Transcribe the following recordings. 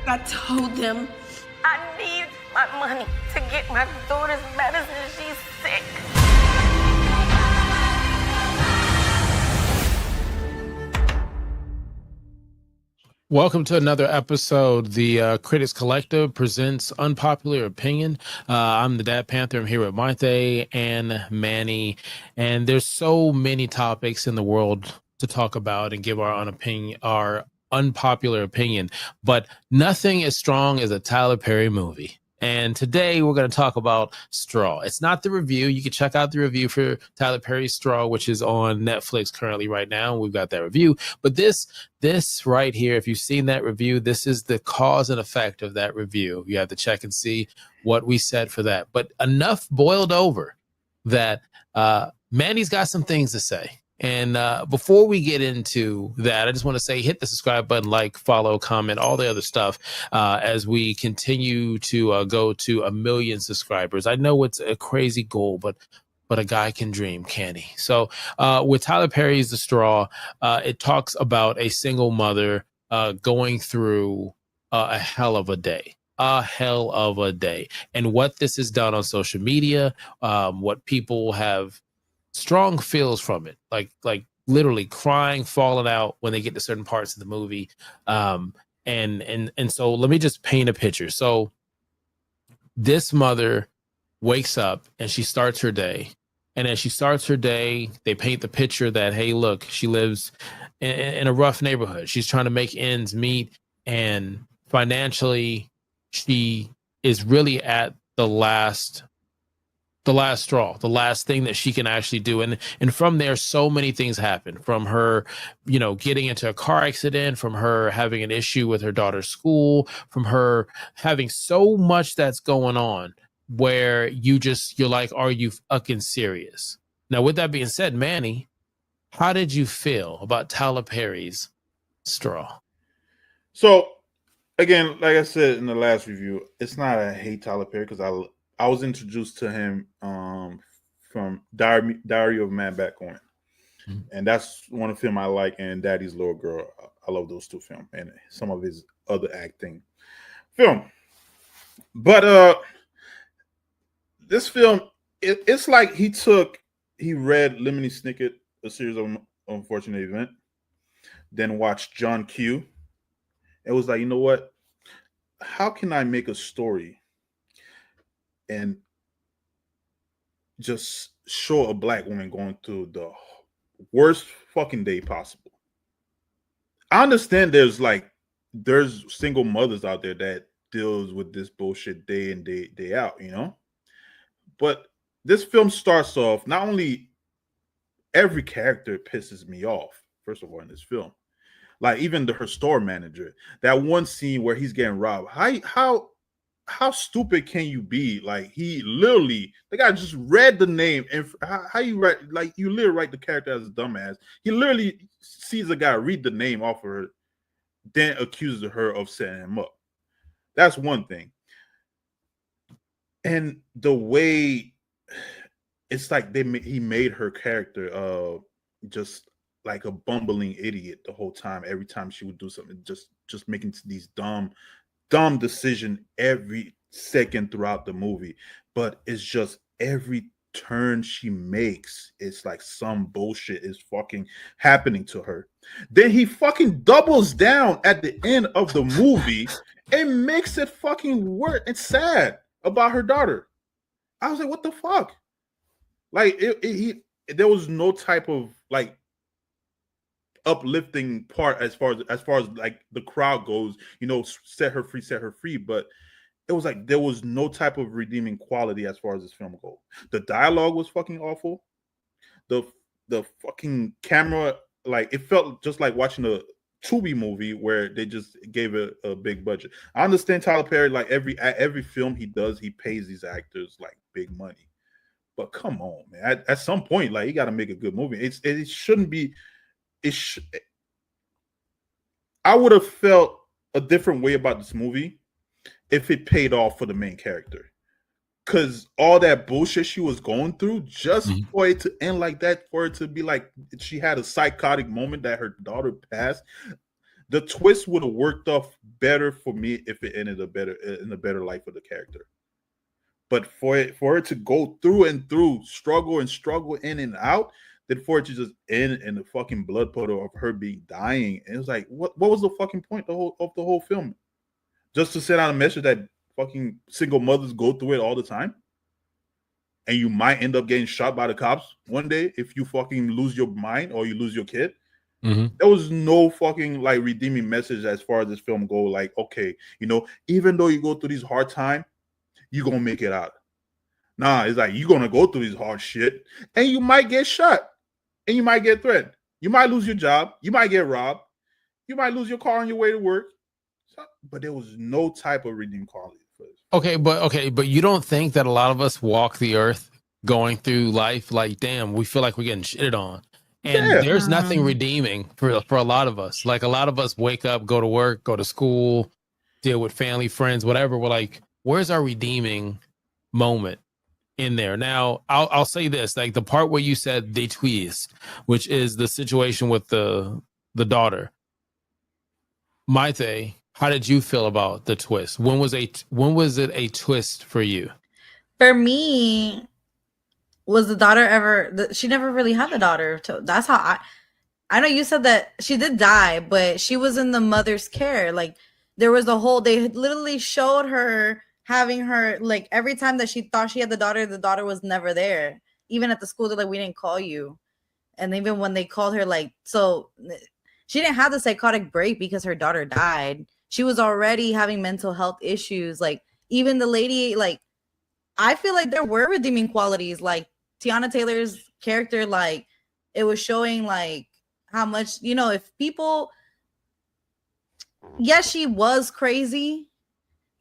I told them I need my money to get my daughter's medicine. She's sick. Welcome to another episode. The Critics Collective presents Unpopular Opinion. I'm the Dad Panther. I'm here with Marthe and Manny. And there's so many topics in the world to talk about and give our unpopular opinion. But nothing as strong as a Tyler Perry movie. And today we're going to talk about Straw. It's not the review. You can check out the review for Tyler Perry's Straw, which is on Netflix currently right now. We've got that review. But this right here, if you've seen that review, this is the cause and effect of that review. You have to check and see what we said for that. But enough boiled over that Manny's got some things to say. And before we get into that, I just want to say hit the subscribe button, like, follow, comment, all the other stuff as we continue to go to 1 million subscribers. I know it's a crazy goal, but a guy can dream, can't he? So with Tyler Perry's The Straw, it talks about a single mother going through a hell of a day. And what this has done on social media, what people have strong feels from it, like literally crying, falling out when they get to certain parts of the movie. And so let me just paint a picture. So this mother wakes up and she starts her day. And as she starts her day, they paint the picture that, hey, look, she lives in a rough neighborhood. She's trying to make ends meet. And financially, she is really at the last straw, the last thing that she can actually do. And from there, so many things happen, from her, getting into a car accident, from her having an issue with her daughter's school, from her having so much that's going on where you're like, are you fucking serious? Now, with that being said, Manny, how did you feel about Tyler Perry's Straw? So again, like I said in the last review, it's not I hate Tyler Perry because I was introduced to him from Diary of a Man Back On. Mm-hmm. And that's one film I like, and Daddy's Little Girl. I love those two films and some of his other acting film. But this film, it's like he read Lemony Snicket, A Series of Unfortunate Events, then watched John Q. It was like, you know what? How can I make a story and just show a black woman going through the worst fucking day possible? I understand there's single mothers out there that deals with this bullshit day in, day out, But this film starts off, not only every character pisses me off, first of all, in this film. Like even her store manager, that one scene where he's getting robbed. How stupid can you be? Like the guy just read the name, and how you write, like you literally write the character as a dumbass. He literally sees a guy read the name off of her, then accuses her of setting him up. That's one thing. And the way it's like he made her character just like a bumbling idiot the whole time. Every time she would do something, just making these dumb decision every second throughout the movie. But it's just every turn she makes, it's like some bullshit is fucking happening to her. Then he fucking doubles down at the end of the movie and makes it fucking worse and sad about her daughter. I was like, what the fuck? Like there was no type of like uplifting part as far as like the crowd goes, set her free, but it was like there was no type of redeeming quality as far as this film goes. The dialogue was fucking awful. The fucking camera, like it felt just like watching a Tubi movie where they just gave it a big budget. I understand Tyler Perry, like every film he does, he pays these actors like big money. But come on, man. At some point, like you got to make a good movie. It shouldn't be. I would have felt a different way about this movie if it paid off for the main character. Because all that bullshit she was going through, just for it to end like that, for it to be like she had a psychotic moment that her daughter passed, the twist would have worked off better for me if it ended in a better life for the character. But for it to go through and through, struggle in and out, then for it to just end in the fucking blood puddle of her being dying, and it was like, what was the fucking point of the whole film? Just to send out a message that fucking single mothers go through it all the time, and you might end up getting shot by the cops one day if you fucking lose your mind or you lose your kid. There was no fucking like redeeming message as far as this film go. Like, okay, even though you go through these hard times, you're gonna make it out. Nah, it's like you're gonna go through this hard shit and you might get shot and you might get threatened. You might lose your job, you might get robbed, you might lose your car on your way to work. But there was no type of redeeming quality for this. Okay, but you don't think that a lot of us walk the earth going through life like, damn, we feel like we're getting shitted on. And there's nothing redeeming for a lot of us. Like, a lot of us wake up, go to work, go to school, deal with family, friends, whatever. We're like, where's our redeeming moment in there? Now, I'll say this, like the part where you said they twist, which is the situation with the daughter. Maite, how did you feel about the twist? When was it a twist for you? For me, was the daughter ever? She never really had a daughter. That's how I know you said that she did die, but she was in the mother's care. Like, there was a whole. They literally showed her having her, like, every time that she thought she had the daughter was never there. Even at the school, they're like, we didn't call you. And even when they called her, like, so she didn't have the psychotic break because her daughter died. She was already having mental health issues. Like, even the lady, like, I feel like there were redeeming qualities. Like, Teyana Taylor's character, like, it was showing, like, how much, if people, yes, she was crazy,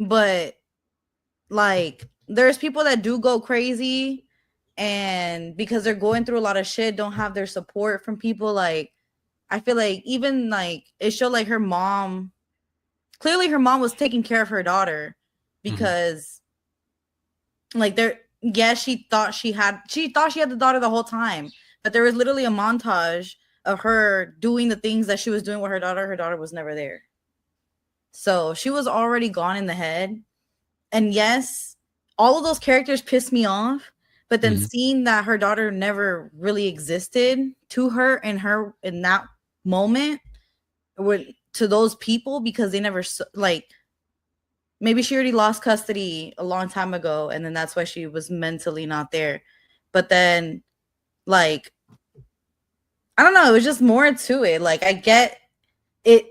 but, like, there's people that do go crazy, and because they're going through a lot of shit, don't have their support from people. Like, I feel like even, like, it showed, like, her mom was taking care of her daughter because like, she thought she had the daughter the whole time, but there was literally a montage of her doing the things that she was doing with her daughter. Her daughter was never there. So she was already gone in the head. And yes, all of those characters pissed me off, but then seeing that her daughter never really existed to her in that moment to those people, because they never, like, maybe she already lost custody a long time ago, and then that's why she was mentally not there. But then, like, I don't know, it was just more to it. Like, I get it.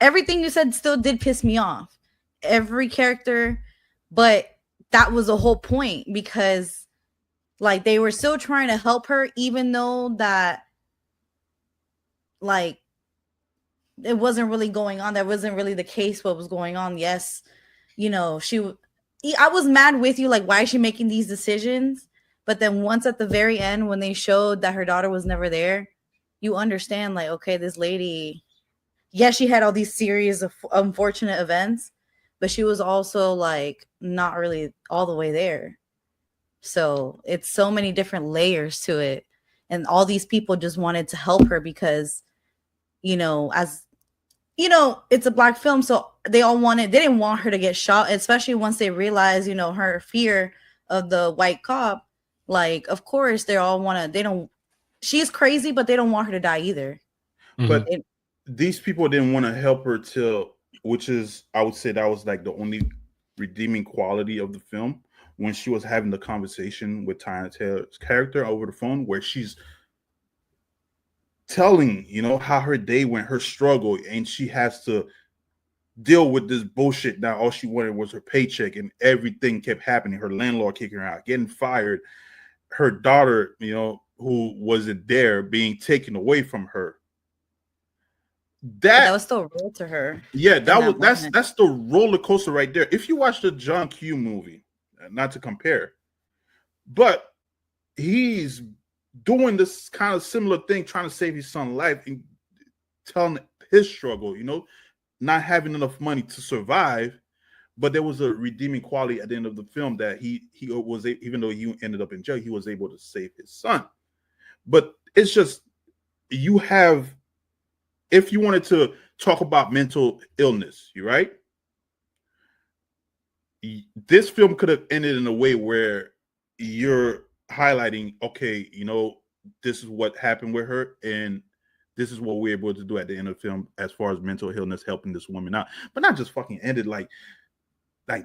Everything you said still did piss me off. Every character, but that was the whole point, because, like, they were still trying to help her, even though that, like, it wasn't really going on. That wasn't really the case, what was going on. Yes, I was mad with you, like, why is she making these decisions? But then once at the very end, when they showed that her daughter was never there, you understand, like, okay, this lady, yes, she had all these series of unfortunate events, but she was also, like, not really all the way there. So it's so many different layers to it. And all these people just wanted to help her because, it's a Black film, so they didn't want her to get shot, especially once they realized, her fear of the white cop. Like, of course, she's crazy, but they don't want her to die either. But these people didn't want to help her which is, I would say that was like the only redeeming quality of the film, when she was having the conversation with Teyana Taylor's character over the phone, where she's telling, how her day went, her struggle, and she has to deal with this bullshit. Now, all she wanted was her paycheck, and everything kept happening. Her landlord kicking her out, getting fired, her daughter, who wasn't there, being taken away from her. That was still real to her. Yeah, that's the roller coaster right there. If you watch the John Q movie, not to compare, but he's doing this kind of similar thing, trying to save his son's life and telling his struggle, not having enough money to survive. But there was a redeeming quality at the end of the film that he was, even though he ended up in jail, he was able to save his son. But it's just, you have if you wanted to talk about mental illness, you right? This film could have ended in a way where you're highlighting, okay, you know, this is what happened with her, and this is what we're able to do at the end of the film as far as mental illness helping this woman out, but not just fucking ended like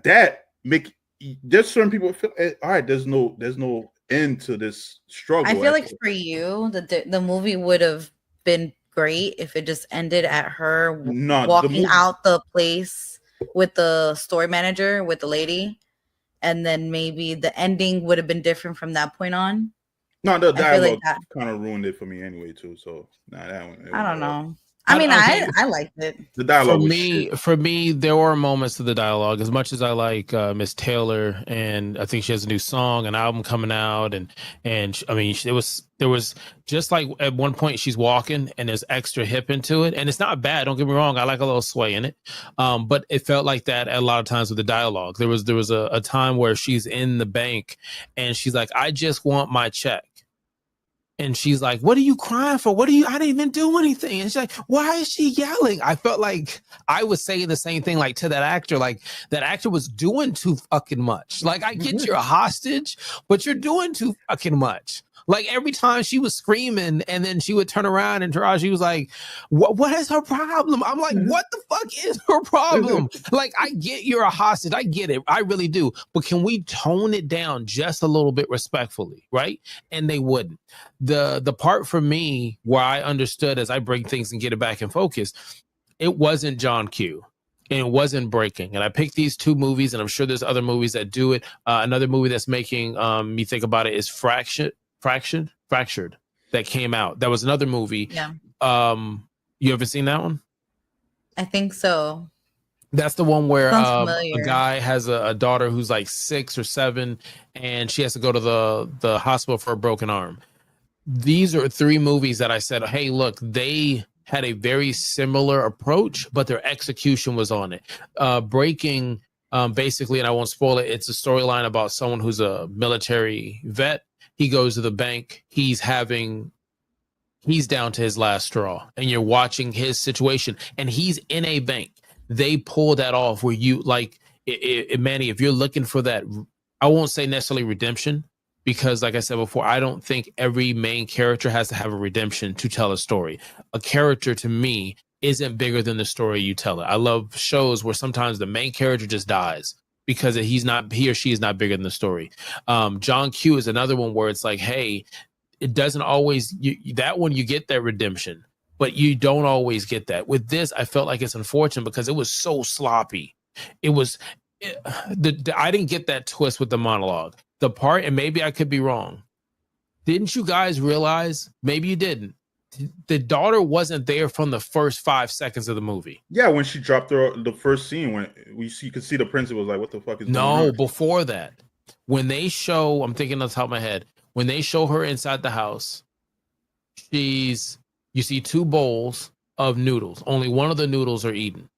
that. Make there's certain people feel all right. There's no end to this struggle. I feel like for you, the movie would have been great if it just ended at her walking out the place with the store manager, with the lady, and then maybe the ending would have been different from that point on. No, the dialogue kind of ruined it for me anyway too. So that one. I don't know. I mean, I liked it. The dialogue for me, there were moments of the dialogue. As much as I like Miss Taylor, and I think she has a new song, an album coming out, and I mean, there was just like at one point she's walking and there's extra hip into it, and it's not bad. Don't get me wrong, I like a little sway in it, but it felt like that a lot of times with the dialogue. There was a time where she's in the bank and she's like, "I just want my check." And she's like, "What are you crying for? I didn't even do anything." And she's like, "Why is she yelling?" I felt like I was saying the same thing, like to that actor, like that actor was doing too fucking much. Like, I get you're a hostage, but you're doing too fucking much. Like every time she was screaming and then she would turn around and Taraji was like, what is her problem? I'm like, what the fuck is her problem? Like, I get you're a hostage. I get it. I really do. But can we tone it down just a little bit respectfully, right? And they wouldn't. The part for me where I understood as I bring things and get it back in focus, it wasn't John Q. And it wasn't Breaking. And I picked these two movies, and I'm sure there's other movies that do it. Another movie that's making me think about it is Fractured that came out. That was another movie. Yeah. You ever seen that one? I think so. That's the one where a guy has a daughter who's like 6 or 7, and she has to go to the hospital for a broken arm. These are 3 movies that I said, hey, look, they had a very similar approach, but their execution was on it. Breaking, basically, and I won't spoil it, it's a storyline about someone who's a military vet. He goes to the bank. He's down to his last straw, and you're watching his situation, and he's in a bank. They pull that off where you like, Manny, if you're looking for that, I won't say necessarily redemption, because like I said before, I don't think every main character has to have a redemption to tell a story. A character to me isn't bigger than the story you tell it. I love shows where sometimes the main character just dies because he or she is not bigger than the story. John Q is another one where it's like, hey, it doesn't always, that one you get that redemption, but you don't always get that. With this, I felt like it's unfortunate because it was so sloppy. I didn't get that twist with the monologue. The part, and maybe I could be wrong, didn't you guys realize, maybe you didn't, the daughter wasn't there from the first 5 seconds of the movie? Yeah, when she dropped her, the first scene when you could see the principal was like, "What the fuck is?" No, before that, when they show, I'm thinking off the top of my head, when they show her inside the house, you see 2 bowls of noodles. Only one of the noodles are eaten.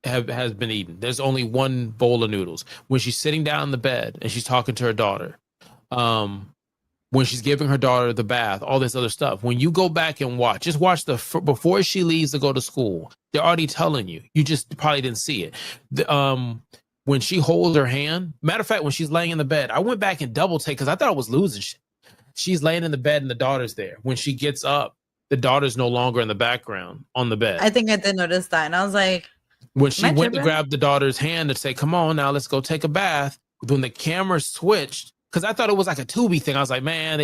Has been eaten. There's only 1 bowl of noodles. When she's sitting down in the bed and she's talking to her daughter, when she's giving her daughter the bath, all this other stuff. When you go back and just watch before she leaves to go to school, they're already telling you. You just probably didn't see it. When she holds her hand, matter of fact, when she's laying in the bed, I went back and double take because I thought I was losing shit. She's laying in the bed and the daughter's there. When she gets up, the daughter's no longer in the background on the bed. I think I did notice that, and I was like, when she went to grab the daughter's hand to say, "Come on now, let's go take a bath," when the camera switched, because I thought it was like a Tubi thing. I was like, man,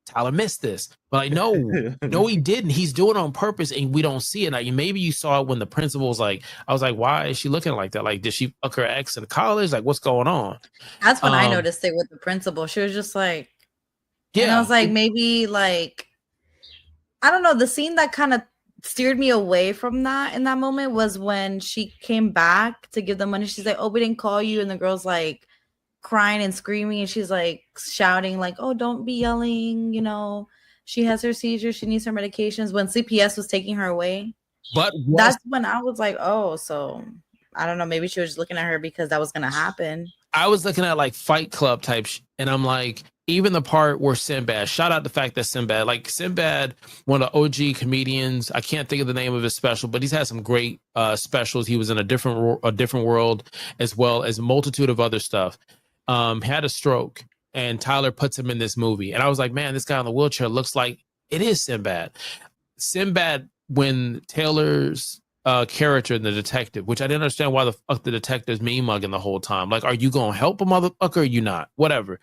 Tyler missed this. But like, no, he didn't. He's doing it on purpose, and we don't see it. Like, maybe you saw it when the principal's like, I was like, why is she looking like that? Like, did she fuck her ex in college? Like, what's going on? That's when I noticed it with the principal. She was just like, yeah. And I was like, maybe like, I don't know. The scene that kind of steered me away from that in that moment was when she came back to give the money. She's like, "Oh, we didn't call you," and the girl's like crying and screaming, and she's like shouting like, "Oh, don't be yelling, you know, she has her seizures, she needs her medications," when CPS was taking her away. But that's when I was like, oh, so I don't know, maybe she was just looking at her because that was gonna happen. I was looking at like Fight Club type and I'm like, even the part where Sinbad, shout out the fact that Sinbad, one of the OG comedians, I can't think of the name of his special, but he's had some great specials. He was in a different world, as well as a multitude of other stuff. Had a stroke, and Tyler puts him in this movie. And I was like, man, this guy in the wheelchair looks like it is Sinbad. Sinbad, when Taylor's character in the detective, which I didn't understand why the fuck the detective's mean mugging the whole time. Like, are you going to help a motherfucker or are you not? Whatever.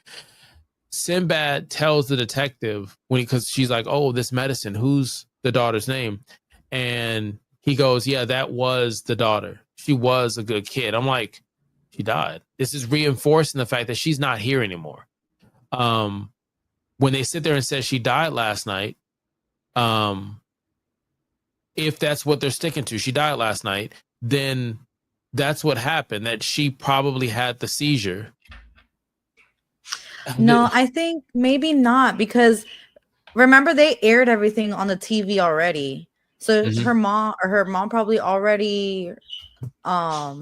Sinbad tells the detective because she's like, oh, this medicine, who's the daughter's name? And he goes, yeah, that was the daughter. She was a good kid. I'm like, she died. This is reinforcing the fact that she's not here anymore. When they sit there and say she died last night, if that's what they're sticking to, she died last night, then that's what happened, that she probably had the seizure. No, I think maybe not, because remember they aired everything on the TV already. So her mom probably already saw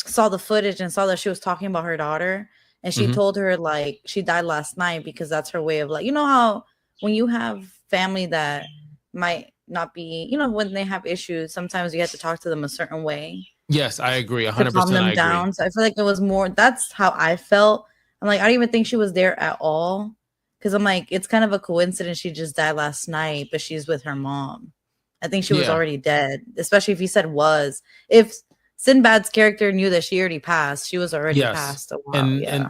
the footage and saw that she was talking about her daughter, and she told her like she died last night, because that's her way of, like, you know how when you have family that might not be, you know, when they have issues, sometimes you have to talk to them a certain way. Yes, I agree. 100%. To calm them I agree. down. So I feel like it was more, that's how I felt. I'm like, I don't even think she was there at all, because I'm like, it's kind of a coincidence she just died last night, but she's with her mom. I think she was already dead, especially if he said was. If Sinbad's character knew that she already passed, she was already passed a while.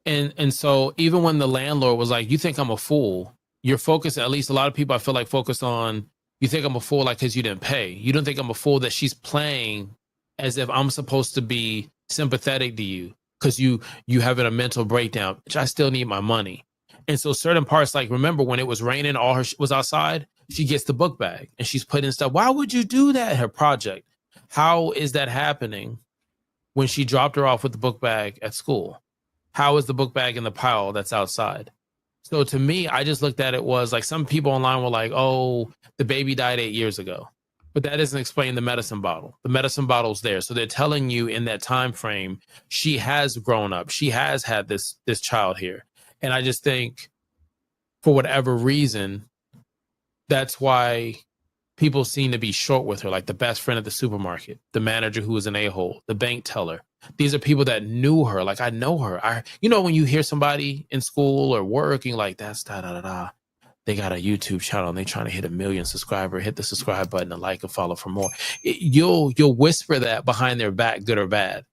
And so even when the landlord was like, you think I'm a fool, you're focused, at least a lot of people I feel like focused on, you think I'm a fool like because you didn't pay. You don't think I'm a fool that she's playing as if I'm supposed to be sympathetic to you because you having a mental breakdown, which I still need my money. And so certain parts, like, remember when it was raining, all her was outside, she gets the book bag and she's putting stuff. Why would you do that? Her project. How is that happening when she dropped her off with the book bag at school? How is the book bag in the pile that's outside? So to me, I just looked at it was like, some people online were like, oh, the baby died 8 years ago. But that doesn't explain the medicine bottle. The medicine bottle's there. So they're telling you in that time frame, she has grown up. She has had this child here. And I just think for whatever reason, that's why people seem to be short with her, like the best friend at the supermarket, the manager who was an a-hole, the bank teller. These are people that knew her. Like, I know her. You know, when you hear somebody in school or work, you're like, that's da-da-da-da. They got a YouTube channel and they're trying to hit 1 million subscribers. Hit the subscribe button and like and follow for more. You'll whisper that behind their back, good or bad.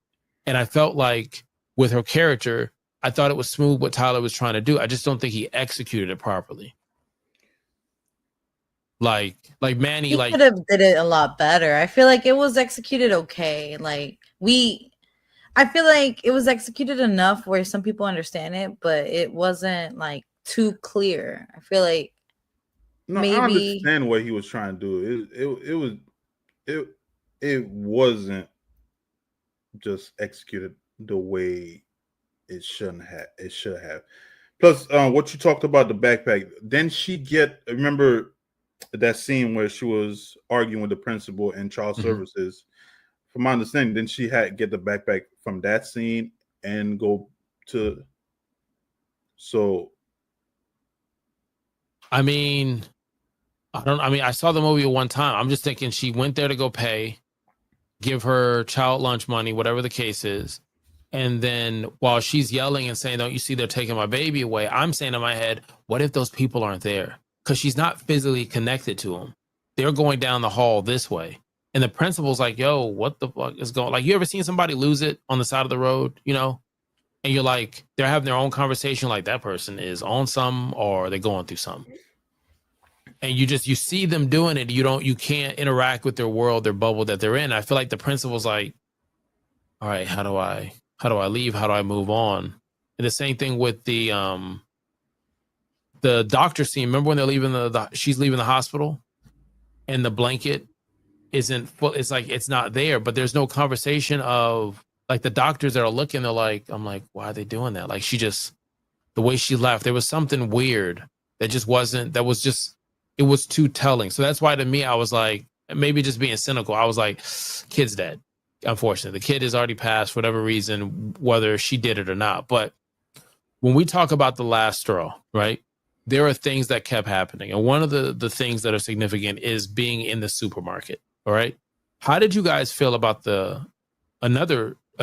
And I felt like with her character, I thought it was smooth what Tyler was trying to do. I just don't think he executed it properly. Like Manny, he like, could have did it a lot better. I feel like it was executed okay. I feel like it was executed enough where some people understand it, but it wasn't like too clear. I feel like maybe I understand what he was trying to do. It wasn't just executed the way it should have. Plus, what you talked about the backpack. Then remember that scene where she was arguing with the principal in child services. From my understanding, then she had get the backpack from that scene and go to. So, I saw the movie one time. I'm just thinking she went there to go pay, give her child lunch money, whatever the case is. And then while she's yelling and saying, don't you see they're taking my baby away? I'm saying in my head, what if those people aren't there? Because she's not physically connected to them. They're going down the hall this way. And the principal's like, yo, what the fuck is going on? Like, you ever seen somebody lose it on the side of the road, you know? And you're like, they're having their own conversation, like that person is on something or they're going through something. And you see them doing it. You can't interact with their world, their bubble that they're in. I feel like the principal's like, all right, how do I leave? How do I move on? And the same thing with the doctor scene. Remember when they're leaving she's leaving the hospital and the blanket isn't full. It's like, it's not there, but there's no conversation of like the doctors that are looking, they're like, I'm like, why are they doing that? Like, the way she left, there was something weird that it was too telling. So that's why to me, I was like, maybe just being cynical, I was like, kid's dead. Unfortunately, the kid has already passed for whatever reason, whether she did it or not. But when we talk about the last straw, right? There are things that kept happening. And one of the things that are significant is being in the supermarket. All right. How did you guys feel about a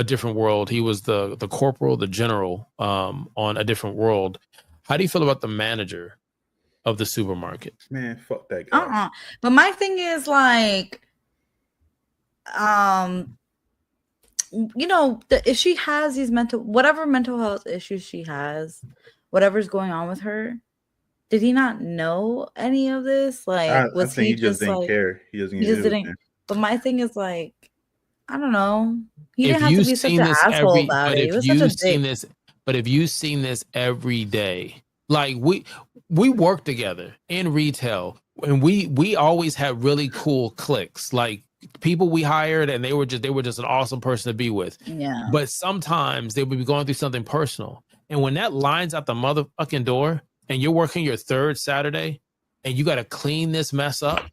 different world? He was the corporal, the general on A Different World. How do you feel about the manager of the supermarket? Man, fuck that guy. But my thing is like, you know, if she has these whatever mental health issues she has, whatever's going on with her, did he not know any of this? Like, I was think he just didn't like, care. He he just didn't. But my thing is like, I don't know. He didn't have to be such an asshole about it. He was such a dick. But if you've seen this every day, like we work together in retail, and we always had really cool cliques. Like people we hired, and they were just an awesome person to be with. Yeah. But sometimes they would be going through something personal, and when that line's out the motherfucking door, and you're working your third Saturday, and you got to clean this mess up,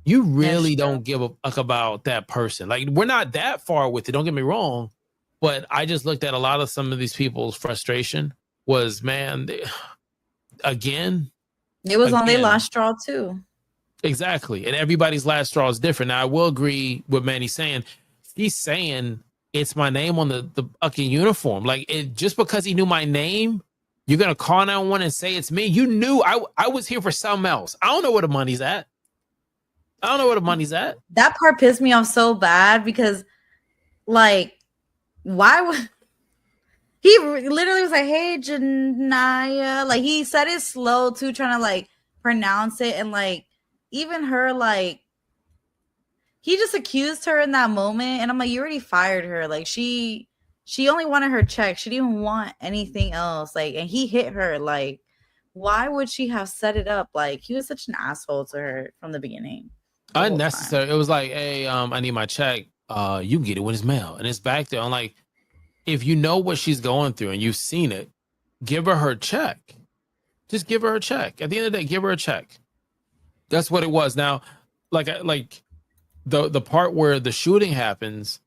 you really don't give a fuck about that person. Like, we're not that far with it, don't get me wrong, but I just looked at a lot of some of these people's frustration was, man, it was on their last straw too. Exactly. And everybody's last straw is different. Now, I will agree with Manny saying, he's saying it's my name on the fucking uniform. Like, just because he knew my name, you're going to call 911 and say it's me? You knew I was here for something else. I don't know where the money's at. That part pissed me off so bad because, like, why would he literally was like, "Hey, Janaya," like he said it slow too, trying to like pronounce it, and like even her, like he just accused her in that moment, and I'm like, you already fired her. Like she only wanted her check. She didn't want anything else. Like, and he hit her. Like, why would she have set it up? Like, he was such an asshole to her from the beginning. Unnecessary. It was like, hey, I need my check. You can get it when it's mailed, and it's back there. I'm like, if you know what she's going through and you've seen it, give her check. Just give her a check. At the end of the day, give her a check. That's what it was. Now, like the part where the shooting happens,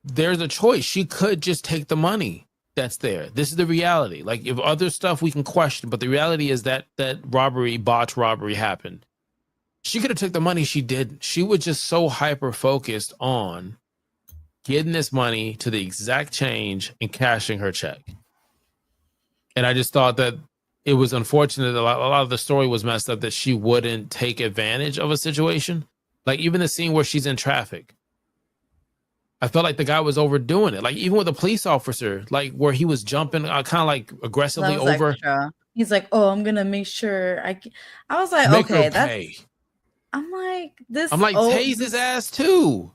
there's a choice. She could just take the money that's there. This is the reality. Like, if other stuff we can question, but the reality is that botched robbery happened. She could have took the money. She didn't. She was just so hyper focused on getting this money to the exact change and cashing her check. And I just thought that it was unfortunate that a lot of the story was messed up, that she wouldn't take advantage of a situation. Like, even the scene where she's in traffic, I felt like the guy was overdoing it. Like, even with the police officer, like where he was jumping kind of like aggressively over. Extra. He's like, "Oh, I'm gonna make sure I was like, make okay, her that's pay. I'm like, tase his ass too.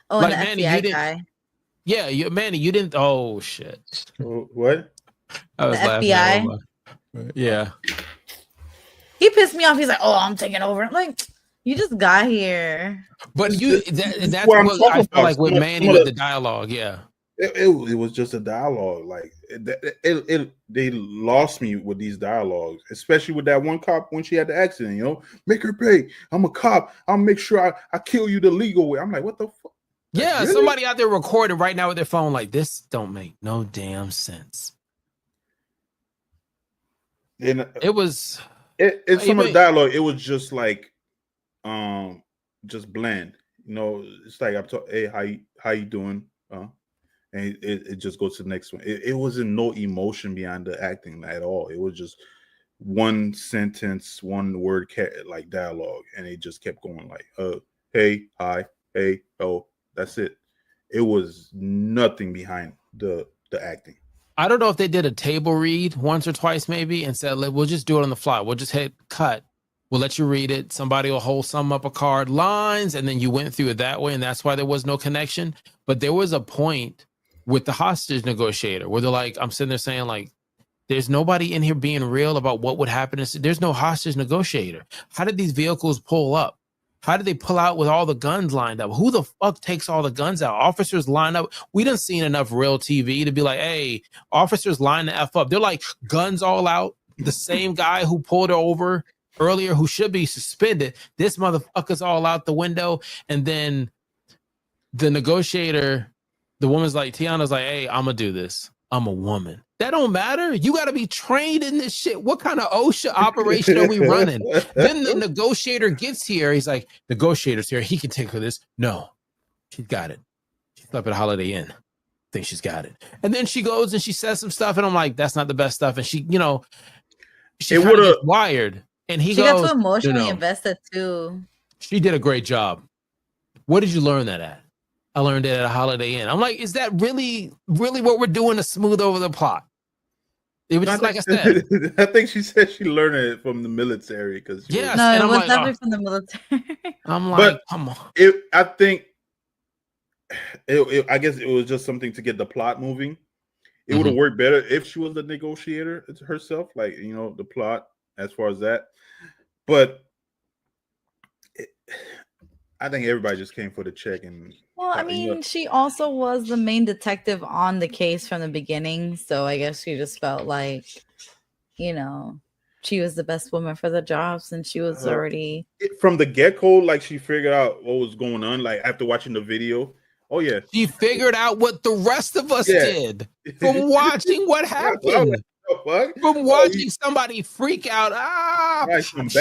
Oh, like, and the Manny, FBI guy. Yeah, Manny, you didn't. Oh shit. What? I was the FBI. Yeah. He pissed me off. He's like, "Oh, I'm taking over." I'm like, you just got here. But that's what I feel like with Manny with the dialogue. Yeah. It was just a dialogue. Like they lost me with these dialogues, especially with that one cop when she had the accident. You know, make her pay. I'm a cop. I'll make sure I kill you the legal way. I'm like, what the fuck? Yeah, really? Somebody out there recording right now with their phone, like, this don't make no damn sense. And it was some of the dialogue. It was just like, just bland. You know, it's like I'm talking. Hey, how you doing? And it just goes to the next one. It wasn't no emotion behind the acting at all. It was just one sentence, one word, like dialogue, and it just kept going like, hey, hi, hey, oh, that's it. It was nothing behind the acting. I don't know if they did a table read once or twice maybe and said, we'll just do it on the fly. We'll just hit cut. We'll let you read it. Somebody will hold some up a card, lines, and then you went through it that way, and that's why there was no connection. But there was a point with the hostage negotiator where they're like, I'm sitting there saying, like, there's nobody in here being real about what would happen. There's no hostage negotiator. How did these vehicles pull up? How did they pull out with all the guns lined up? Who the fuck takes all the guns out? Officers line up. We done seen enough real TV to be like, hey, officers line the F up. They're like, guns all out. The same guy who pulled her over earlier, who should be suspended, this motherfucker's all out the window. And then the negotiator, the woman's like, Teyana's like, hey, I'm gonna do this. I'm a woman. That don't matter. You got to be trained in this shit. What kind of OSHA operation are we running? Then the negotiator gets here. He's like, negotiator's here. He can take her this. No, she's got it. She slept at a Holiday Inn. Think she's got it. And then she goes and she says some stuff, and I'm like, that's not the best stuff. And she, she kind of gets wired. And she got too emotionally invested too. She did a great job. Where did you learn that at? I learned it at a Holiday Inn. I'm like, is that really what we're doing to smooth over the plot? It was just like I said. I think she said she learned it from the military because it was definitely from the military. I'm like, come on. I think I guess it was just something to get the plot moving. It would have worked better if she was the negotiator herself, like the plot as far as that. But I think everybody just came for the check. And well, I mean, she also was the main detective on the case from the beginning, so I guess she just felt like, she was the best woman for the job since she was already from the get-go. Like she figured out what was going on. Like after watching the video, oh yeah, she figured out what the rest of us did from watching what happened. From watching somebody freak out, shoot,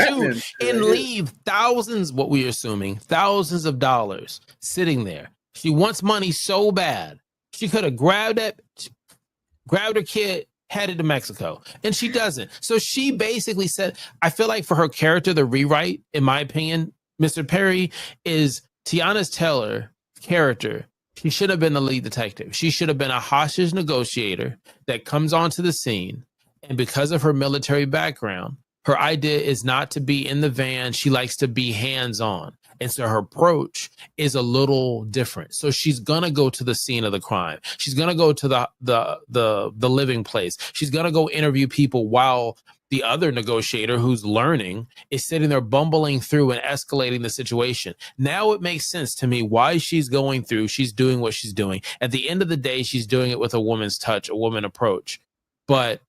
and leave thousands, what we're assuming, thousands of dollars sitting there. She wants money so bad. She could have grabbed her kid, headed to Mexico, and she doesn't. So she basically said, I feel like for her character, the rewrite, in my opinion, Mr. Perry, is Teyana's Taylor character. She should have been the lead detective. She should have been a hostage negotiator that comes onto the scene. And because of her military background, her idea is not to be in the van. She likes to be hands-on. And so her approach is a little different. So she's going to go to the scene of the crime. She's going to go to the living place. She's going to go interview people while the other negotiator who's learning is sitting there bumbling through and escalating the situation. Now it makes sense to me why she's going through. She's doing what she's doing. At the end of the day, she's doing it with a woman's touch, a woman approach. But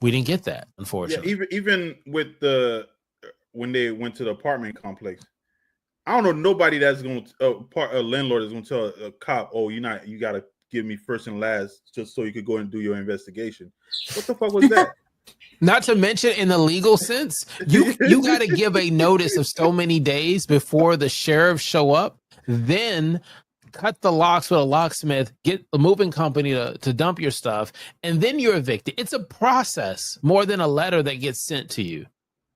we didn't get that, unfortunately. Yeah, even with when they went to the apartment complex, I don't know nobody that's going to a landlord is going to tell a cop, "Oh, you got to give me first and last just so you could go and do your investigation." What the fuck was that? Not to mention, in the legal sense, you got to give a notice of so many days before the sheriff show up, then cut the locks with a locksmith, get a moving company to dump your stuff, and then you're evicted. It's a process more than a letter that gets sent to you.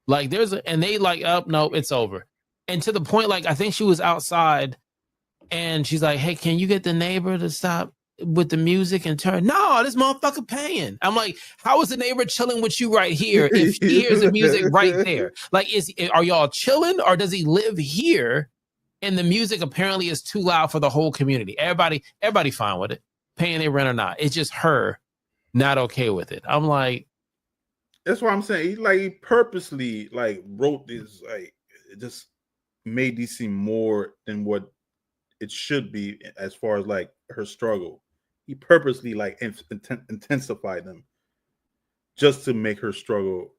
Like and they like, oh, no, it's over. And to the point, like, I think she was outside and she's like, hey, can you get the neighbor to stop with the music and turn? No, this motherfucker paying. I'm like, how is the neighbor chilling with you right here if he hears the music right there? Like, are y'all chilling, or does he live here and the music apparently is too loud for the whole community? Everybody fine with it, paying their rent or not. It's just her not okay with it. I'm like, that's what I'm saying. He purposely wrote this, it just made these seem more than what it should be as far as her struggle. He purposely intensified them just to make her struggle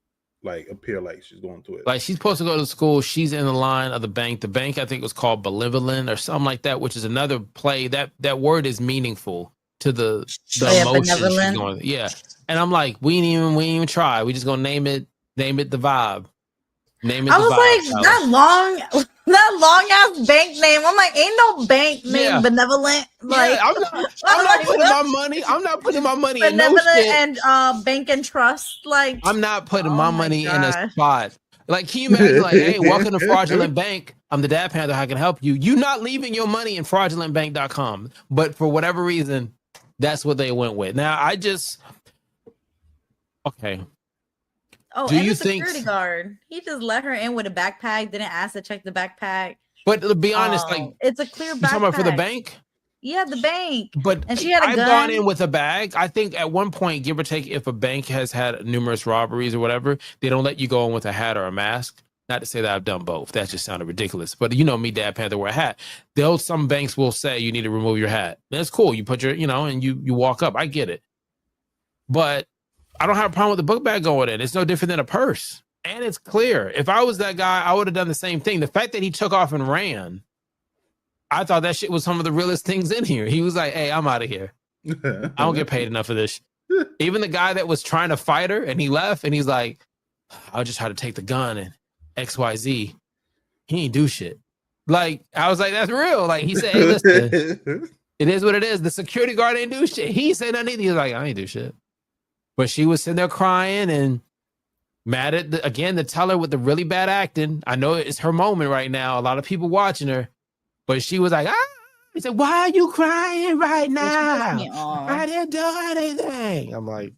appear like she's going through it. Like she's supposed to go to school. She's in the line of the bank. The bank, I think, was called Benevolent or something like that, which is another play. That word is meaningful to the emotion she's going. Yeah. And I'm like, we ain't even try. We just gonna name it the vibe. Name it. I was like, that long ass bank name. I'm like, ain't no bank named Benevolent. Like, I'm not putting my money. I'm not putting my money in no shit. And bank and trust. Like, I'm not putting my money in a spot. Like, can you imagine? Like, hey, welcome to Fraudulent Bank. I'm the Dad Panther. I can help you. You're not leaving your money in fraudulentbank.com. But for whatever reason, that's what they went with. Now, okay. Oh, and the security guard. He just let her in with a backpack, didn't ask to check the backpack. But to be honest, it's a clear backpack. You talking about for the bank? Yeah, the bank. But and she had I've gone in with a bag. I think at one point, give or take, if a bank has had numerous robberies or whatever, they don't let you go in with a hat or a mask. Not to say that I've done both. That just sounded ridiculous. But you know me, Dad Panther, wear a hat. Some banks will say you need to remove your hat. That's cool. You put your, and you walk up. I get it. But I don't have a problem with the book bag going in. It's no different than a purse. And it's clear. If I was that guy, I would have done the same thing. The fact that he took off and ran, I thought that shit was some of the realest things in here. He was like, hey, I'm out of here. I don't get paid enough for this. Even the guy that was trying to fight her and he left and he's like, I'll just try to take the gun and XYZ. He ain't do shit. Like, I was like, that's real. Like, he said, hey, listen, it is what it is. The security guard ain't do shit. He said nothing either. He was like, I ain't do shit. But she was sitting there crying and mad at, the teller with the really bad acting. I know it's her moment right now. A lot of people watching her. But she was like, He said, why are you crying right now? I didn't do anything. I'm like,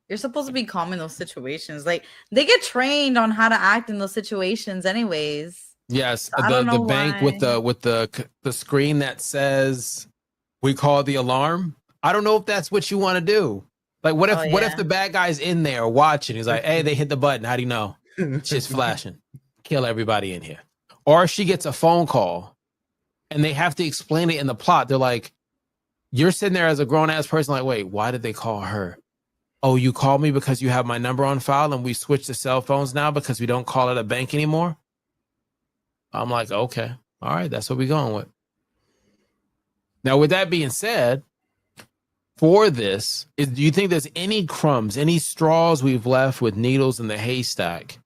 you're supposed to be calm in those situations. Like, they get trained on how to act in those situations anyways. yes, the bank with the screen that says we call the alarm. I don't know if that's what you want to do. Like, what if the bad guy's in there watching? He's like, hey, they hit the button. How do you know? Shit's flashing. Kill everybody in here. Or she gets a phone call and they have to explain it in the plot. They're like, you're sitting there as a grown-ass person like, wait, why did they call her? Oh, you called me because you have my number on file and we switched to cell phones now because we don't call it a bank anymore? I'm like, okay. All right, that's what we're going with. Now, with that being said, for this, do you think there's any crumbs, any straws we've left with needles in the haystack?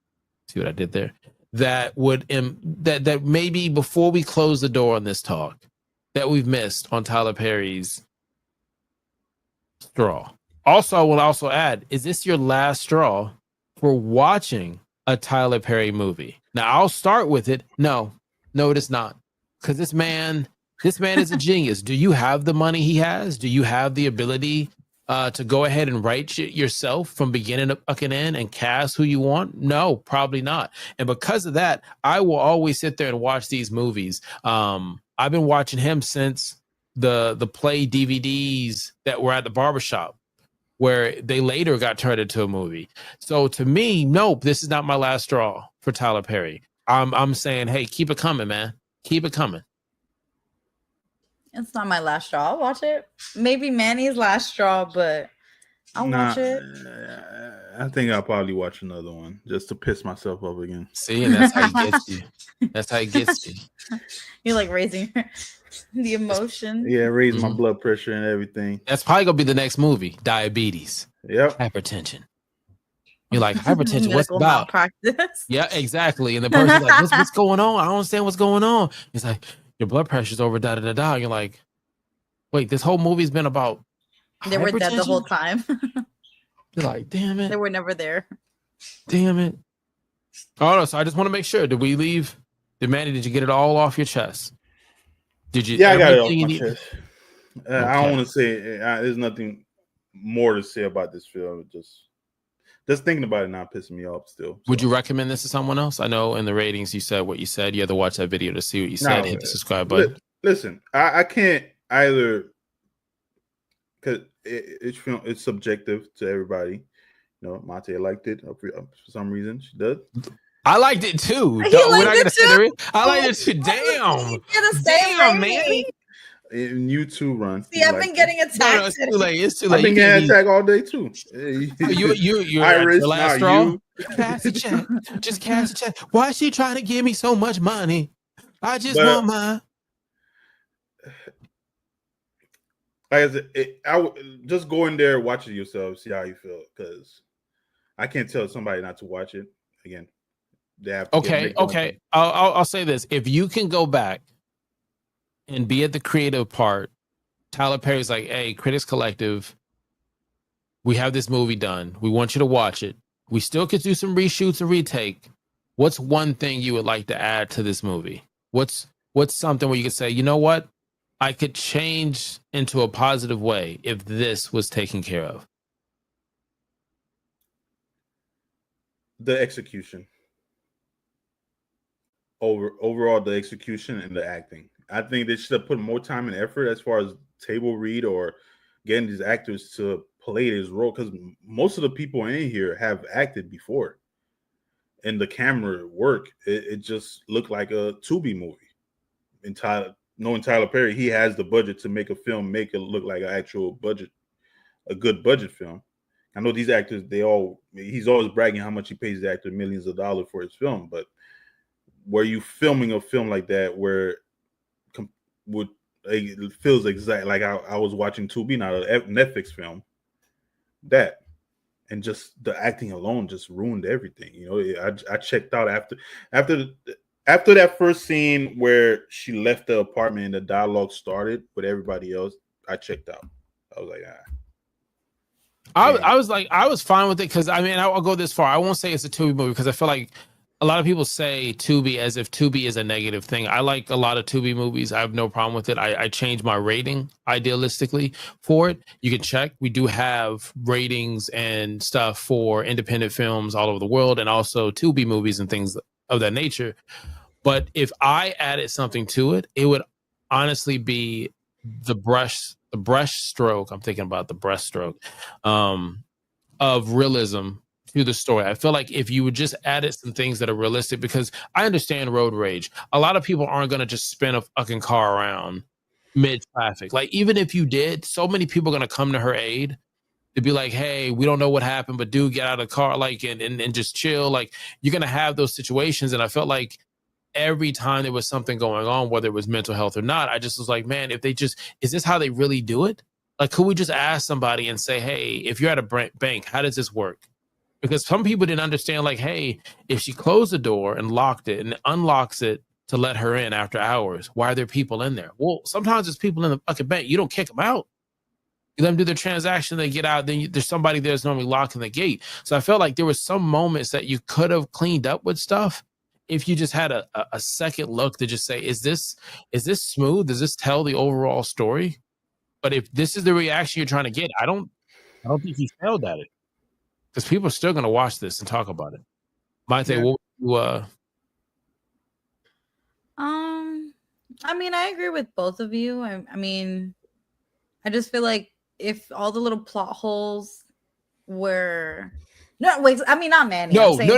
See what I did there? That would that maybe before we close the door on this talk, that we've missed on Tyler Perry's straw. Also, I will also add, is this your last straw for watching a Tyler Perry movie? Now, I'll start with it. No, it is not. Because this man is a genius. Do you have the money he has? Do you have the ability to go ahead and write shit yourself from beginning to fucking end and cast who you want? No, probably not. And because of that, I will always sit there and watch these movies. I've been watching him since the play DVDs that were at the barbershop, where they later got turned into a movie. So to me, nope, this is not my last straw for Tyler Perry. I'm saying, hey, keep it coming, man. Keep it coming. It's not my last straw. I'll watch it. Maybe Manny's last straw, but I'll watch it. I think I'll probably watch another one just to piss myself off again. See, and that's how he gets you. That's how he gets you. You're like raising the emotion. Yeah, raise my blood pressure and everything. That's probably gonna be the next movie. Diabetes. Yep. Hypertension. You're like, hypertension, what's about? Malpractice. Yeah, exactly. And the person's like, what's going on? I don't understand what's going on. He's like, your blood pressure's over da-da-da-da. You're like, wait, this whole movie's been about they were dead the whole time. You're like, damn it. They were never there. Damn it. Oh, no, so I just want to make sure. Did we leave? Manny, did you get it all off your chest? Did you? Yeah, I got it off my chest. Okay. I don't want to say there's nothing more to say about this film. Just thinking about it now pissing me off still. So. Would you recommend this to someone else? I know in the ratings you said what you said. You had to watch that video to see what you said. Hit the subscribe button. Listen, I can't either, because it's subjective to everybody. You know, Monte liked it for some reason. She does. I liked it too. We're not gonna consider it. I liked it too. Damn, man. And you too, Ron. See, I've been getting attacked. No, it's too late. It's too late. I've been getting attacked all day too. You're Irish, the last straw. Cast a check. Just cast a check. Why is she trying to give me so much money? I just want my. Like I said, I just go in there, watch it yourself, see how you feel. Because I can't tell somebody not to watch it. Again, they have to. Okay. I'll say this: if you can go back and be at the creative part, Tyler Perry's like, hey, Critics Collective, we have this movie done. We want you to watch it. We still could do some reshoots and retake. What's one thing you would like to add to this movie? What's something where you could say, you know what? I could change into a positive way if this was taken care of. The execution. Overall, the execution and the acting. I think they should have put more time and effort as far as table read or getting these actors to play this role, because most of the people in here have acted before. And the camera work, it just looked like a Tubi movie. Knowing Tyler Perry, he has the budget to make a film, make it look like an actual budget, a good budget film. I know these actors, he's always bragging how much he pays the actor millions of dollars for his film, but were you filming a film like that where it feels exactly like I was watching Tubi, not a Netflix film, that. And just the acting alone just ruined everything. You know, I checked out after that first scene where she left the apartment and the dialogue started with everybody else. I checked out. I was like, I was fine with it because I mean I'll go this far. I won't say it's a Tubi movie because I feel like a lot of people say Tubi as if Tubi is a negative thing. I like a lot of Tubi movies. I have no problem with it. I changed my rating idealistically for it. You can check. We do have ratings and stuff for independent films all over the world and also Tubi movies and things of that nature. But if I added something to it, it would honestly be the brushstroke. I'm thinking about the brushstroke of realism to the story. I feel like if you would just added some things that are realistic, because I understand road rage. A lot of people aren't going to just spin a fucking car around mid traffic. Like, even if you did, so many people are going to come to her aid to be like, hey, we don't know what happened, but dude, get out of the car, like, and just chill. Like, you're going to have those situations. And I felt like every time there was something going on, whether it was mental health or not, I just was like, man, if they just, is this how they really do it? Like, could we just ask somebody and say, hey, if you're at a bank, how does this work? Because some people didn't understand, like, hey, if she closed the door and locked it and unlocks it to let her in after hours, why are there people in there? Well, sometimes there's people in the fucking bank. You don't kick them out. You let them do their transaction, they get out, then there's somebody there's normally locking the gate. So I felt like there was some moments that you could have cleaned up with stuff if you just had a second look to just say, is this smooth? Does this tell the overall story? But if this is the reaction you're trying to get, I don't think he failed at it. Because people are still going to watch this and talk about it. Might say, what would you, I mean, I agree with both of you. I mean, I just feel like if all the little plot holes were not Manny. No. You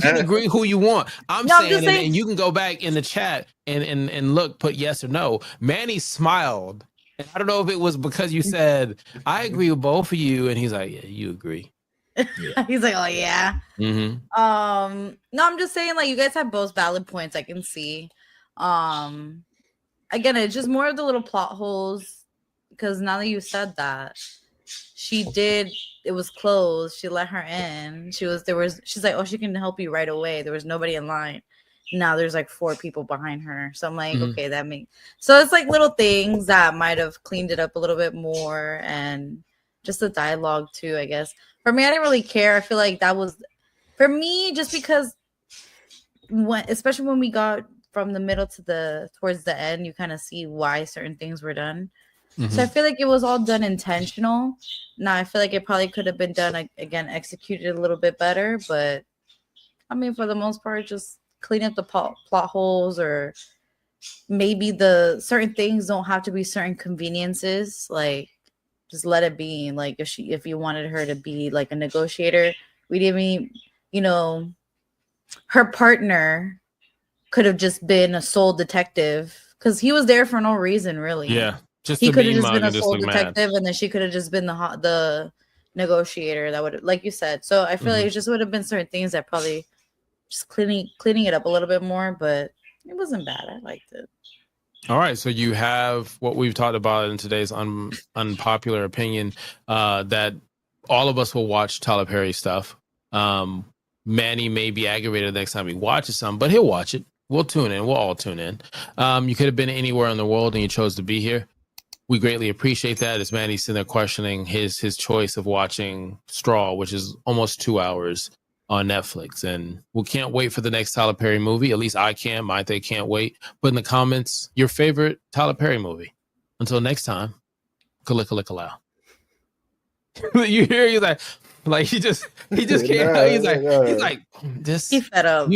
can agree who you want. I'm saying, and you can go back in the chat and look, put yes or no. Manny smiled. And I don't know if it was because you said, I agree with both of you. And he's like, yeah, you agree. Yeah. He's like, oh, yeah. Mm-hmm. No, I'm just saying, like, you guys have both valid points. I can see. Again, it's just more of the little plot holes. Because now that you said that, it was closed. She let her in. She's like, oh, she can help you right away. There was nobody in line. Now there's like 4 people behind her. So I'm like, okay, so it's like little things that might have cleaned it up a little bit more, and just the dialogue too, I guess. For me, I didn't really care. I feel like that was for me just because especially when we got from the middle to towards the end, you kind of see why certain things were done. Mm-hmm. So I feel like it was all done intentional. Now I feel like it probably could have been done again, executed a little bit better, but I mean, for the most part, just clean up the plot holes, or maybe the certain things don't have to be certain conveniences. Like, just let it be. Like, if you wanted her to be like a negotiator, we didn't, her partner could have just been a sole detective because he was there for no reason, really. Yeah, he could have just been a sole detective, and then she could have just been the negotiator. That would, like you said. So I feel like it just would have been certain things that probably just cleaning it up a little bit more, but it wasn't bad. I liked it. All right, so you have what we've talked about in today's unpopular opinion, that all of us will watch Tyler Perry stuff. Manny may be aggravated the next time he watches some, but he'll watch it. We'll tune in. We'll all tune in. You could have been anywhere in the world and you chose to be here. We greatly appreciate that. As Manny's sitting there questioning his choice of watching Straw, which is almost 2 hours on Netflix, and we can't wait for the next Tyler Perry movie. At least I can. They can't wait. Put in the comments your favorite Tyler Perry movie. Until next time, kalika. You hear? He's like he just can't. He's like this. He fed up.